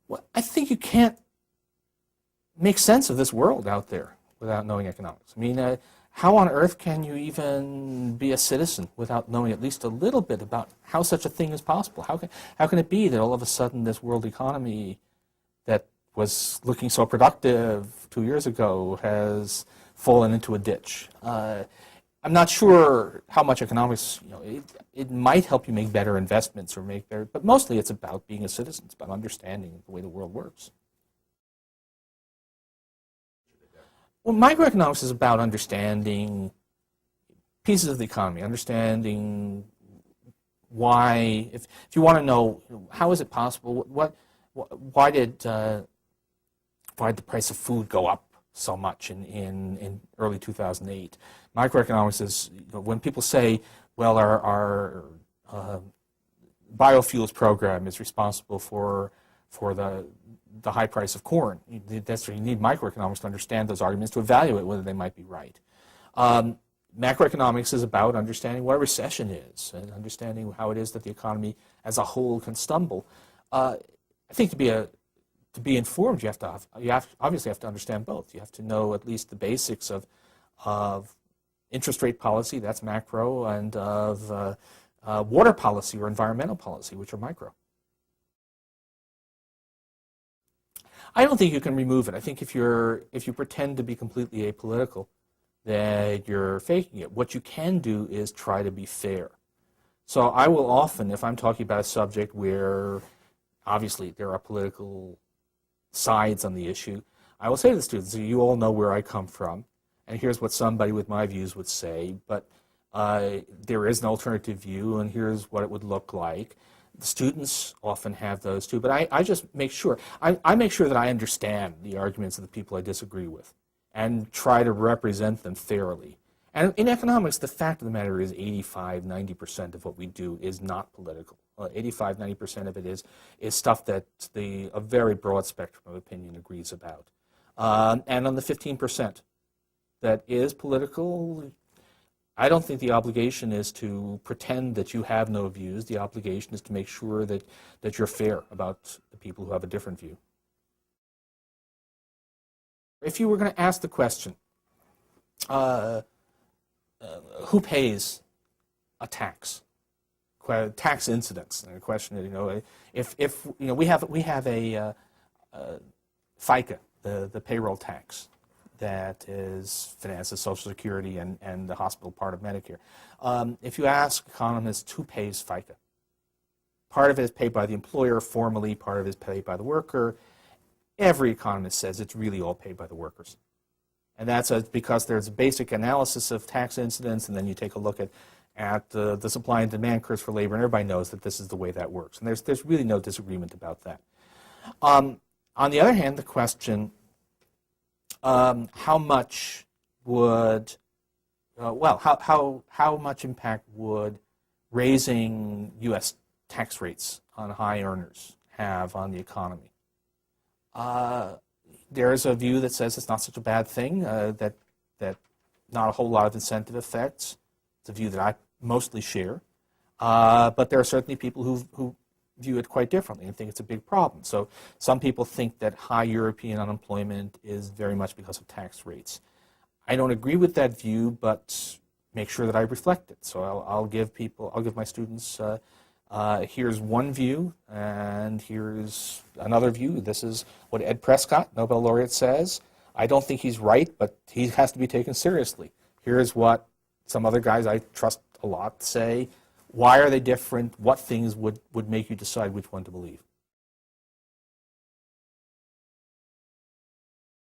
Well, I think you can't make sense of this world out there without knowing economics. I mean, how on earth can you even be a citizen without knowing at least a little bit about how such a thing is possible? How can it be that all of a sudden this world economy that was looking so productive 2 years ago has fallen into a ditch? I'm not sure how much economics, it might help you make better investments or make better, but mostly it's about being a citizen. It's about understanding the way the world works. Well, microeconomics is about understanding pieces of the economy, understanding why, if you want to know, how is it possible, why did the price of food go up so much in early 2008? Microeconomics is, when people say, well, our biofuels program is responsible for the high price of corn. That's where you need microeconomics to understand those arguments, to evaluate whether they might be right. Macroeconomics is about understanding what a recession is and understanding how it is that the economy as a whole can stumble. I think to be informed, you obviously have to understand both. You have to know at least the basics of interest rate policy, that's macro, and of water policy or environmental policy, which are micro. I don't think you can remove it. I think if you pretend to be completely apolitical, that you're faking it. What you can do is try to be fair. So I will often, if I'm talking about a subject where obviously there are political sides on the issue, I will say to the students, you all know where I come from, and here's what somebody with my views would say, but there is an alternative view, and here's what it would look like. The students often have those too, but I just make sure, I make sure that I understand the arguments of the people I disagree with and try to represent them fairly. And in economics, the fact of the matter is 85–90% of what we do is not political. 85–90% of it is stuff that a very broad spectrum of opinion agrees about. And on the 15% that is political, I don't think the obligation is to pretend that you have no views. The obligation is to make sure that you're fair about the people who have a different view. If you were going to ask the question, who pays a tax? Tax incidence. And the question is, if we have a FICA, the payroll tax, that is finances Social Security and the hospital part of Medicare. If you ask economists who pays FICA, part of it is paid by the employer formally, part of it is paid by the worker. Every economist says it's really all paid by the workers. And that's because there's a basic analysis of tax incidence, and then you take a look at the supply and demand curves for labor, and everybody knows that this is the way that works. And there's really no disagreement about that. On the other hand, the question, how much would, how much impact would raising U.S. tax rates on high earners have on the economy? There's a view that says it's not such a bad thing, that not a whole lot of incentive effects. It's a view that I mostly share. But there are certainly people who view it quite differently and think it's a big problem. So some people think that high European unemployment is very much because of tax rates. I don't agree with that view, but make sure that I reflect it. So I'll give my students, here's one view, and here's another view. This is what Ed Prescott, Nobel laureate, says. I don't think he's right, but he has to be taken seriously. Here's what some other guys I trust a lot say. Why are they different? What things would make you decide which one to believe?